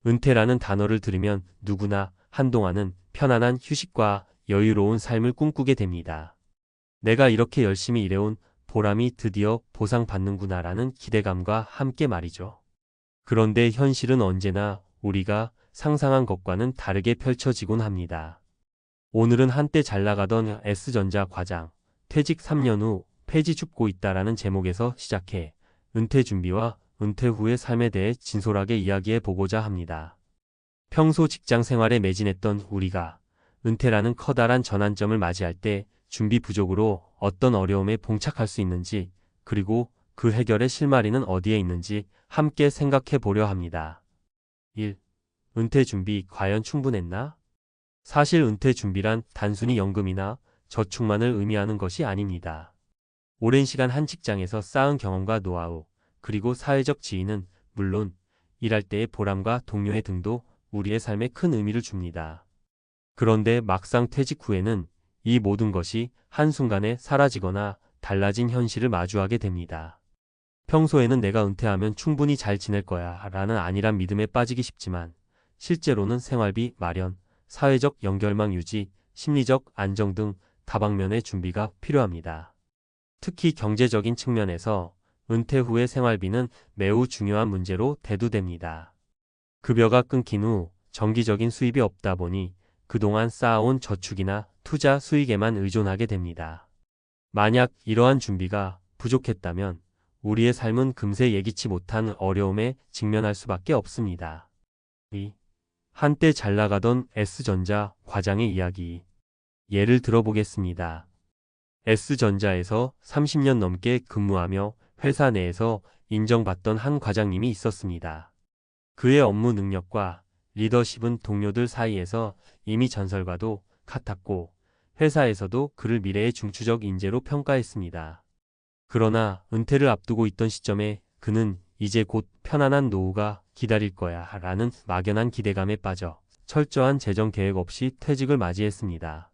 은퇴라는 단어를 들으면 누구나 한동안은 편안한 휴식과 여유로운 삶을 꿈꾸게 됩니다. 내가 이렇게 열심히 일해온 보람이 드디어 보상받는구나라는 기대감과 함께 말이죠. 그런데 현실은 언제나 우리가 상상한 것과는 다르게 펼쳐지곤 합니다. 오늘은 한때 잘 나가던 S전자 과장, 퇴직 3년 후 폐지 줍고 있다라는 제목에서 시작해 은퇴 준비와 은퇴 후의 삶에 대해 진솔하게 이야기해 보고자 합니다. 평소 직장 생활에 매진했던 우리가 은퇴라는 커다란 전환점을 맞이할 때 준비 부족으로 어떤 어려움에 봉착할 수 있는지, 그리고 그 해결의 실마리는 어디에 있는지 함께 생각해 보려 합니다. 1. 은퇴 준비 과연 충분했나? 사실 은퇴 준비란 단순히 연금이나 저축만을 의미하는 것이 아닙니다. 오랜 시간 한 직장에서 쌓은 경험과 노하우, 그리고 사회적 지위는 물론 일할 때의 보람과 동료의 등도 우리의 삶에 큰 의미를 줍니다. 그런데 막상 퇴직 후에는 이 모든 것이 한순간에 사라지거나 달라진 현실을 마주하게 됩니다. 평소에는 내가 은퇴하면 충분히 잘 지낼 거야 라는 안일한 믿음에 빠지기 쉽지만, 실제로는 생활비 마련, 사회적 연결망 유지, 심리적 안정 등 다방면의 준비가 필요합니다. 특히 경제적인 측면에서 은퇴 후의 생활비는 매우 중요한 문제로 대두됩니다. 급여가 끊긴 후 정기적인 수입이 없다 보니 그동안 쌓아온 저축이나 투자 수익에만 의존하게 됩니다. 만약 이러한 준비가 부족했다면 우리의 삶은 금세 예기치 못한 어려움에 직면할 수밖에 없습니다. 2. 한때 잘 나가던 S전자 과장의 이야기. 예를 들어보겠습니다. S전자에서 30년 넘게 근무하며 회사 내에서 인정받던 한 과장님이 있었습니다. 그의 업무 능력과 리더십은 동료들 사이에서 이미 전설과도 같았고, 회사에서도 그를 미래의 중추적 인재로 평가했습니다. 그러나 은퇴를 앞두고 있던 시점에 그는 이제 곧 편안한 노후가 기다릴 거야 라는 막연한 기대감에 빠져 철저한 재정 계획 없이 퇴직을 맞이했습니다.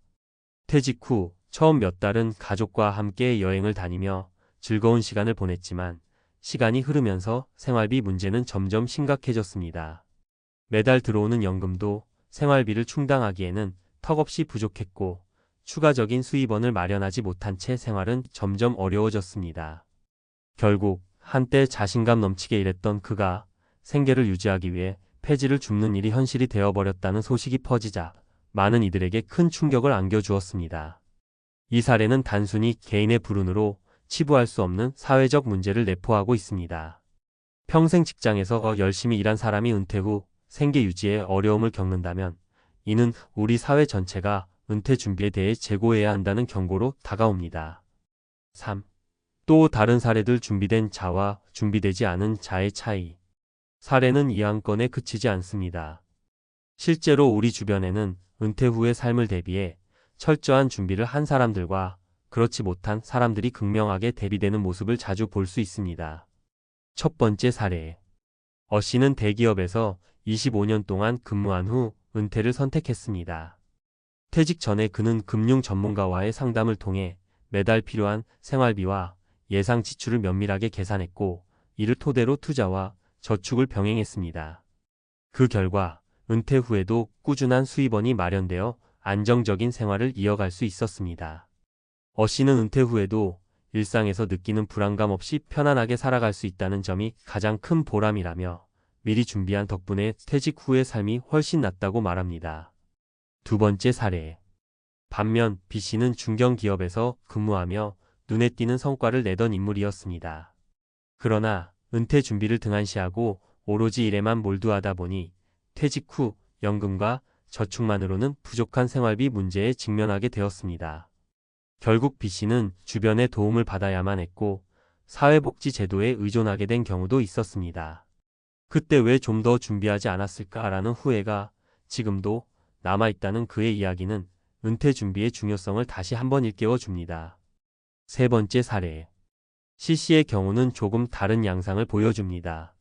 퇴직 후 처음 몇 달은 가족과 함께 여행을 다니며 즐거운 시간을 보냈지만, 시간이 흐르면서 생활비 문제는 점점 심각해졌습니다. 매달 들어오는 연금도 생활비를 충당하기에는 턱없이 부족했고, 추가적인 수입원을 마련하지 못한 채 생활은 점점 어려워졌습니다. 결국 한때 자신감 넘치게 일했던 그가 생계를 유지하기 위해 폐지를 줍는 일이 현실이 되어버렸다는 소식이 퍼지자 많은 이들에게 큰 충격을 안겨주었습니다. 이 사례는 단순히 개인의 불운으로 치부할 수 없는 사회적 문제를 내포하고 있습니다. 평생 직장에서 열심히 일한 사람이 은퇴 후 생계 유지에 어려움을 겪는다면 이는 우리 사회 전체가 은퇴 준비에 대해 재고해야 한다는 경고로 다가옵니다. 3. 또 다른 사례들. 준비된 자와 준비되지 않은 자의 차이. 사례는 이 한 건에 그치지 않습니다. 실제로 우리 주변에는 은퇴 후의 삶을 대비해 철저한 준비를 한 사람들과 그렇지 못한 사람들이 극명하게 대비되는 모습을 자주 볼 수 있습니다. 첫 번째 사례. 씨는 대기업에서 25년 동안 근무한 후 은퇴를 선택했습니다. 퇴직 전에 그는 금융 전문가와의 상담을 통해 매달 필요한 생활비와 예상 지출을 면밀하게 계산했고, 이를 토대로 투자와 저축을 병행했습니다. 그 결과 은퇴 후에도 꾸준한 수입원이 마련되어 안정적인 생활을 이어갈 수 있었습니다. 씨는 은퇴 후에도 일상에서 느끼는 불안감 없이 편안하게 살아갈 수 있다는 점이 가장 큰 보람이라며, 미리 준비한 덕분에 퇴직 후의 삶이 훨씬 낫다고 말합니다. 두 번째 사례. 반면 B씨는 중견기업에서 근무하며 눈에 띄는 성과를 내던 인물이었습니다. 그러나 은퇴 준비를 등한시하고 오로지 일에만 몰두하다 보니 퇴직 후 연금과 저축만으로는 부족한 생활비 문제에 직면하게 되었습니다. 결국 B씨는 주변의 도움을 받아야만 했고 사회복지 제도에 의존하게 된 경우도 있었습니다. 그때 왜 좀 더 준비하지 않았을까라는 후회가 지금도 남아있다는 그의 이야기는 은퇴 준비의 중요성을 다시 한번 일깨워 줍니다. 세 번째 사례. C씨의 경우는 조금 다른 양상을 보여줍니다.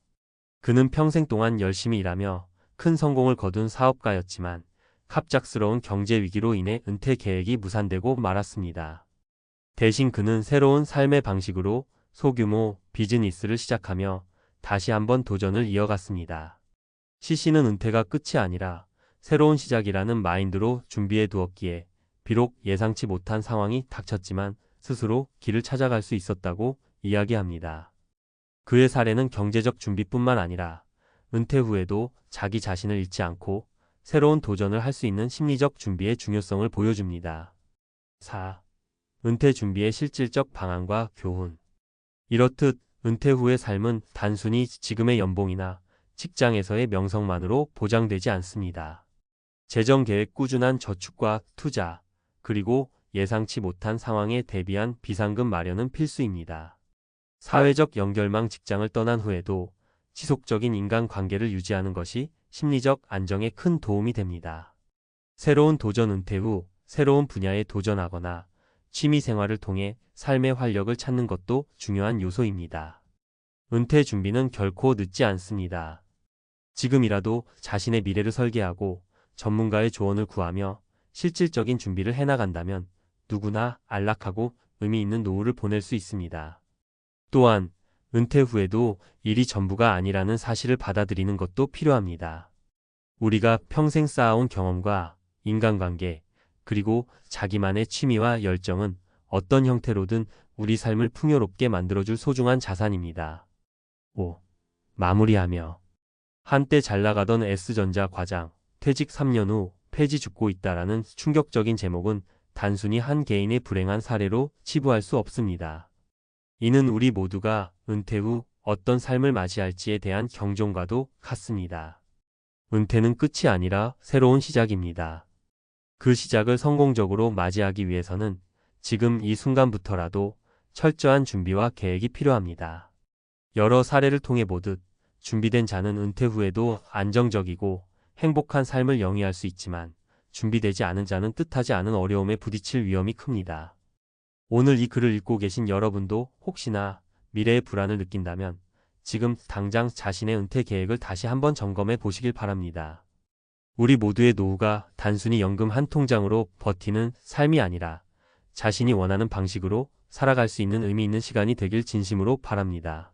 그는 평생 동안 열심히 일하며 큰 성공을 거둔 사업가였지만 갑작스러운 경제 위기로 인해 은퇴 계획이 무산되고 말았습니다. 대신 그는 새로운 삶의 방식으로 소규모 비즈니스를 시작하며 다시 한번 도전을 이어갔습니다. CC는 은퇴가 끝이 아니라 새로운 시작이라는 마인드로 준비해 두었기에 비록 예상치 못한 상황이 닥쳤지만 스스로 길을 찾아갈 수 있었다고 이야기합니다. 그의 사례는 경제적 준비뿐만 아니라 은퇴 후에도 자기 자신을 잃지 않고 새로운 도전을 할 수 있는 심리적 준비의 중요성을 보여줍니다. 4. 은퇴 준비의 실질적 방안과 교훈. 이렇듯 은퇴 후의 삶은 단순히 지금의 연봉이나 직장에서의 명성만으로 보장되지 않습니다. 재정 계획, 꾸준한 저축과 투자, 그리고 예상치 못한 상황에 대비한 비상금 마련은 필수입니다. 사회적 연결망, 직장을 떠난 후에도 지속적인 인간관계를 유지하는 것이 심리적 안정에 큰 도움이 됩니다. 새로운 도전. 은퇴 후 새로운 분야에 도전하거나 취미 생활을 통해 삶의 활력을 찾는 것도 중요한 요소입니다. 은퇴 준비는 결코 늦지 않습니다. 지금이라도 자신의 미래를 설계하고 전문가의 조언을 구하며 실질적인 준비를 해나간다면 누구나 안락하고 의미 있는 노후를 보낼 수 있습니다. 또한 은퇴 후에도 일이 전부가 아니라는 사실을 받아들이는 것도 필요합니다. 우리가 평생 쌓아온 경험과 인간관계, 그리고 자기만의 취미와 열정은 어떤 형태로든 우리 삶을 풍요롭게 만들어줄 소중한 자산입니다. 5. 마무리하며 한때 잘나가던 S전자 과장, 퇴직 3년 후 폐지 죽고 있다라는 충격적인 제목은 단순히 한 개인의 불행한 사례로 치부할 수 없습니다. 이는 우리 모두가 은퇴 후 어떤 삶을 맞이할지에 대한 경종과도 같습니다. 은퇴는 끝이 아니라 새로운 시작입니다. 그 시작을 성공적으로 맞이하기 위해서는 지금 이 순간부터라도 철저한 준비와 계획이 필요합니다. 여러 사례를 통해 보듯 준비된 자는 은퇴 후에도 안정적이고 행복한 삶을 영위할 수 있지만 준비되지 않은 자는 뜻하지 않은 어려움에 부딪힐 위험이 큽니다. 오늘 이 글을 읽고 계신 여러분도 혹시나 미래의 불안을 느낀다면 지금 당장 자신의 은퇴 계획을 다시 한번 점검해 보시길 바랍니다. 우리 모두의 노후가 단순히 연금 한 통장으로 버티는 삶이 아니라 자신이 원하는 방식으로 살아갈 수 있는 의미 있는 시간이 되길 진심으로 바랍니다.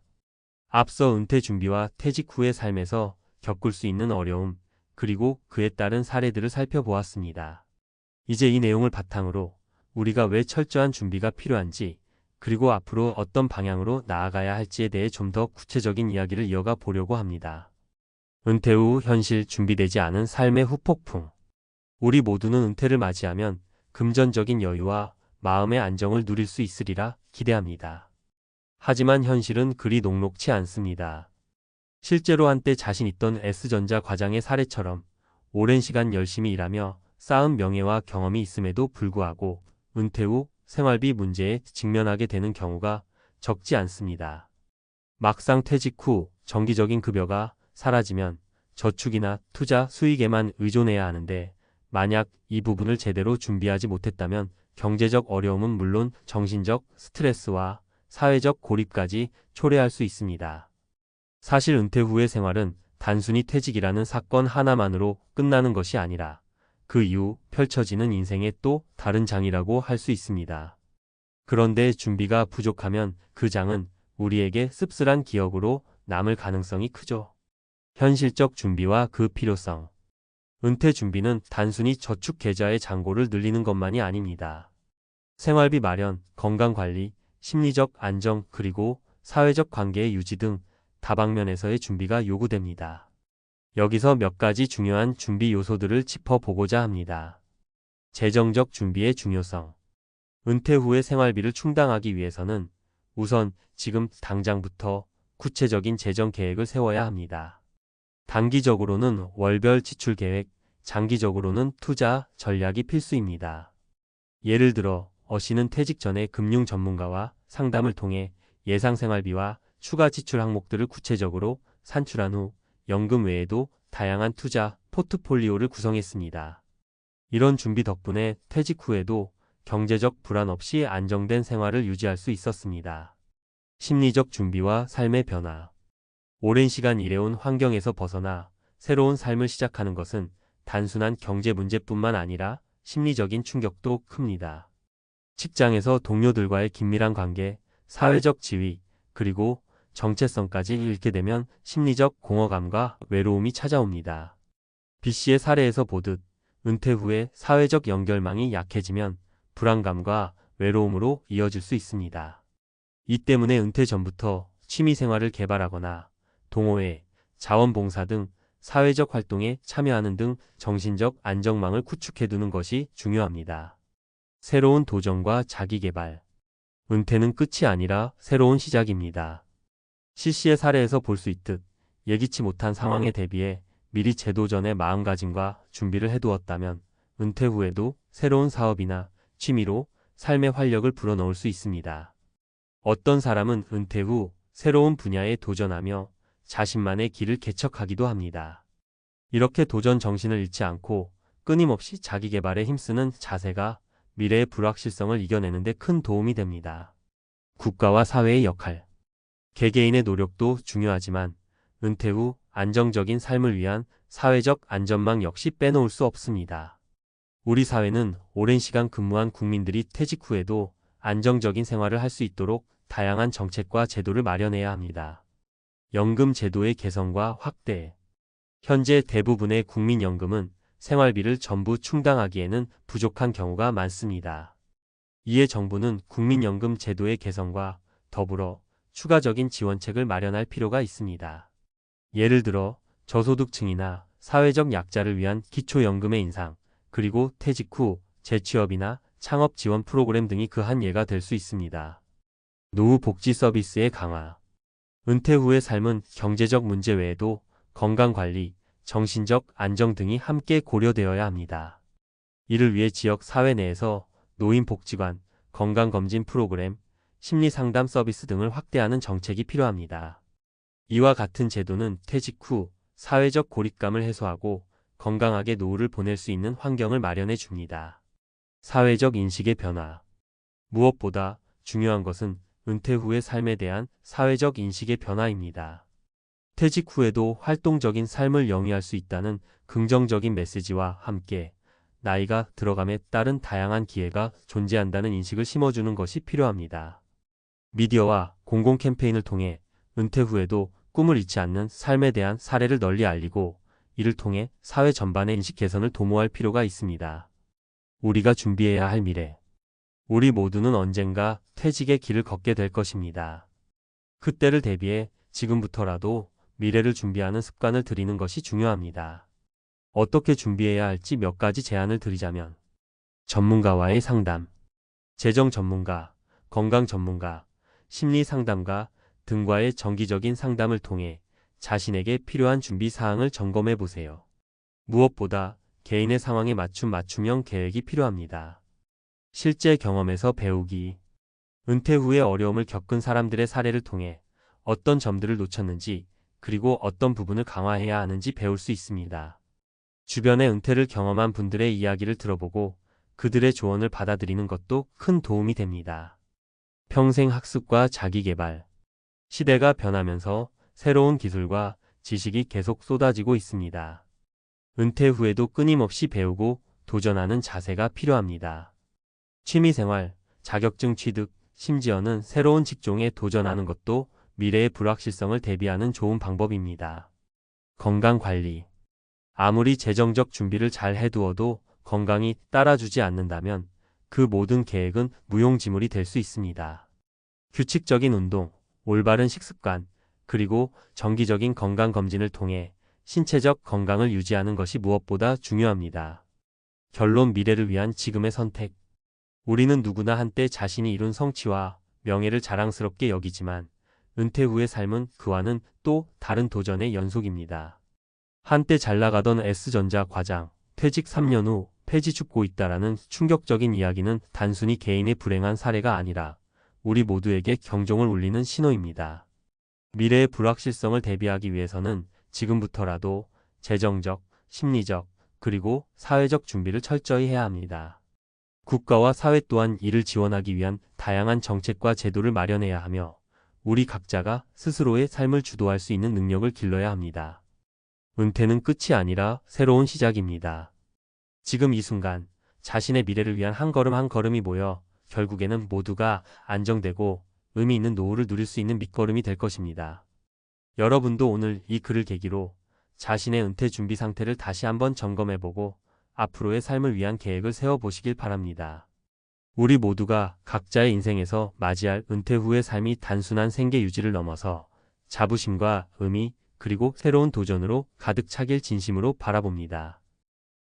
앞서 은퇴 준비와 퇴직 후의 삶에서 겪을 수 있는 어려움, 그리고 그에 따른 사례들을 살펴보았습니다. 이제 이 내용을 바탕으로 우리가 왜 철저한 준비가 필요한지, 그리고 앞으로 어떤 방향으로 나아가야 할지에 대해 좀 더 구체적인 이야기를 이어가 보려고 합니다. 은퇴 후 현실, 준비되지 않은 삶의 후폭풍. 우리 모두는 은퇴를 맞이하면 금전적인 여유와 마음의 안정을 누릴 수 있으리라 기대합니다. 하지만 현실은 그리 녹록치 않습니다. 실제로 한때 자신 있던 S전자 과장의 사례처럼 오랜 시간 열심히 일하며 쌓은 명예와 경험이 있음에도 불구하고 은퇴 후 생활비 문제에 직면하게 되는 경우가 적지 않습니다. 막상 퇴직 후 정기적인 급여가 사라지면 저축이나 투자 수익에만 의존해야 하는데, 만약 이 부분을 제대로 준비하지 못했다면 경제적 어려움은 물론 정신적 스트레스와 사회적 고립까지 초래할 수 있습니다. 사실 은퇴 후의 생활은 단순히 퇴직이라는 사건 하나만으로 끝나는 것이 아니라 그 이후 펼쳐지는 인생의 또 다른 장이라고 할 수 있습니다. 그런데 준비가 부족하면 그 장은 우리에게 씁쓸한 기억으로 남을 가능성이 크죠. 현실적 준비와 그 필요성. 은퇴 준비는 단순히 저축 계좌의 잔고를 늘리는 것만이 아닙니다. 생활비 마련, 건강관리, 심리적 안정, 그리고 사회적 관계의 유지 등 다방면에서의 준비가 요구됩니다. 여기서 몇 가지 중요한 준비 요소들을 짚어보고자 합니다. 재정적 준비의 중요성. 은퇴 후의 생활비를 충당하기 위해서는 우선 지금 당장부터 구체적인 재정 계획을 세워야 합니다. 단기적으로는 월별 지출 계획, 장기적으로는 투자 전략이 필수입니다. 예를 들어 어씨는 퇴직 전에 금융 전문가와 상담을 통해 예상 생활비와 추가 지출 항목들을 구체적으로 산출한 후 연금 외에도 다양한 투자 포트폴리오를 구성했습니다. 이런 준비 덕분에 퇴직 후에도 경제적 불안 없이 안정된 생활을 유지할 수 있었습니다. 심리적 준비와 삶의 변화. 오랜 시간 일해온 환경에서 벗어나 새로운 삶을 시작하는 것은 단순한 경제 문제뿐만 아니라 심리적인 충격도 큽니다. 직장에서 동료들과의 긴밀한 관계, 사회적 지위, 그리고 정체성까지 잃게 되면 심리적 공허감과 외로움이 찾아옵니다. B씨의 사례에서 보듯 은퇴 후에 사회적 연결망이 약해지면 불안감과 외로움으로 이어질 수 있습니다. 이 때문에 은퇴 전부터 취미생활을 개발하거나 동호회, 자원봉사 등 사회적 활동에 참여하는 등 정신적 안정망을 구축해두는 것이 중요합니다. 새로운 도전과 자기개발. 은퇴는 끝이 아니라 새로운 시작입니다. C씨의 사례에서 볼 수 있듯 예기치 못한 상황에 대비해 미리 재도전의 마음가짐과 준비를 해두었다면 은퇴 후에도 새로운 사업이나 취미로 삶의 활력을 불어넣을 수 있습니다. 어떤 사람은 은퇴 후 새로운 분야에 도전하며 자신만의 길을 개척하기도 합니다. 이렇게 도전 정신을 잃지 않고 끊임없이 자기 개발에 힘쓰는 자세가 미래의 불확실성을 이겨내는 데 큰 도움이 됩니다. 국가와 사회의 역할. 개개인의 노력도 중요하지만 은퇴 후 안정적인 삶을 위한 사회적 안전망 역시 빼놓을 수 없습니다. 우리 사회는 오랜 시간 근무한 국민들이 퇴직 후에도 안정적인 생활을 할 수 있도록 다양한 정책과 제도를 마련해야 합니다. 연금 제도의 개선과 확대. 현재 대부분의 국민연금은 생활비를 전부 충당하기에는 부족한 경우가 많습니다. 이에 정부는 국민연금 제도의 개선과 더불어 추가적인 지원책을 마련할 필요가 있습니다. 예를 들어 저소득층이나 사회적 약자를 위한 기초연금의 인상, 그리고 퇴직 후 재취업이나 창업 지원 프로그램 등이 그 한 예가 될 수 있습니다. 노후 복지 서비스의 강화. 은퇴 후의 삶은 경제적 문제 외에도 건강관리, 정신적 안정 등이 함께 고려되어야 합니다. 이를 위해 지역 사회 내에서 노인복지관, 건강검진 프로그램, 심리상담 서비스 등을 확대하는 정책이 필요합니다. 이와 같은 제도는 퇴직 후 사회적 고립감을 해소하고 건강하게 노후를 보낼 수 있는 환경을 마련해 줍니다. 사회적 인식의 변화. 무엇보다 중요한 것은 은퇴 후의 삶에 대한 사회적 인식의 변화입니다. 퇴직 후에도 활동적인 삶을 영위할 수 있다는 긍정적인 메시지와 함께 나이가 들어감에 따른 다양한 기회가 존재한다는 인식을 심어주는 것이 필요합니다. 미디어와 공공 캠페인을 통해 은퇴 후에도 꿈을 잃지 않는 삶에 대한 사례를 널리 알리고 이를 통해 사회 전반의 인식 개선을 도모할 필요가 있습니다. 우리가 준비해야 할 미래. 우리 모두는 언젠가 퇴직의 길을 걷게 될 것입니다. 그때를 대비해 지금부터라도 미래를 준비하는 습관을 들이는 것이 중요합니다. 어떻게 준비해야 할지 몇 가지 제안을 드리자면 전문가와의 상담, 재정 전문가, 건강 전문가, 심리 상담가 등과의 정기적인 상담을 통해 자신에게 필요한 준비 사항을 점검해 보세요. 무엇보다 개인의 상황에 맞춘 맞춤형 계획이 필요합니다. 실제 경험에서 배우기. 은퇴 후에 어려움을 겪은 사람들의 사례를 통해 어떤 점들을 놓쳤는지 그리고 어떤 부분을 강화해야 하는지 배울 수 있습니다. 주변의 은퇴를 경험한 분들의 이야기를 들어보고 그들의 조언을 받아들이는 것도 큰 도움이 됩니다. 평생 학습과 자기개발. 시대가 변하면서 새로운 기술과 지식이 계속 쏟아지고 있습니다. 은퇴 후에도 끊임없이 배우고 도전하는 자세가 필요합니다. 취미생활, 자격증 취득, 심지어는 새로운 직종에 도전하는 것도 미래의 불확실성을 대비하는 좋은 방법입니다. 건강관리. 아무리 재정적 준비를 잘 해두어도 건강이 따라주지 않는다면 그 모든 계획은 무용지물이 될 수 있습니다. 규칙적인 운동, 올바른 식습관, 그리고 정기적인 건강검진을 통해 신체적 건강을 유지하는 것이 무엇보다 중요합니다. 결론. 미래를 위한 지금의 선택. 우리는 누구나 한때 자신이 이룬 성취와 명예를 자랑스럽게 여기지만 은퇴 후의 삶은 그와는 또 다른 도전의 연속입니다. 한때 잘 나가던 S전자 과장, 퇴직 3년 후 폐지 죽고 있다라는 충격적인 이야기는 단순히 개인의 불행한 사례가 아니라 우리 모두에게 경종을 울리는 신호입니다. 미래의 불확실성을 대비하기 위해서는 지금부터라도 재정적, 심리적, 그리고 사회적 준비를 철저히 해야 합니다. 국가와 사회 또한 이를 지원하기 위한 다양한 정책과 제도를 마련해야 하며 우리 각자가 스스로의 삶을 주도할 수 있는 능력을 길러야 합니다. 은퇴는 끝이 아니라 새로운 시작입니다. 지금 이 순간 자신의 미래를 위한 한 걸음 한 걸음이 모여 결국에는 모두가 안정되고 의미 있는 노후를 누릴 수 있는 밑거름이 될 것입니다. 여러분도 오늘 이 글을 계기로 자신의 은퇴 준비 상태를 다시 한번 점검해보고 앞으로의 삶을 위한 계획을 세워보시길 바랍니다. 우리 모두가 각자의 인생에서 맞이할 은퇴 후의 삶이 단순한 생계 유지를 넘어서 자부심과 의미, 그리고 새로운 도전으로 가득 차길 진심으로 바라봅니다.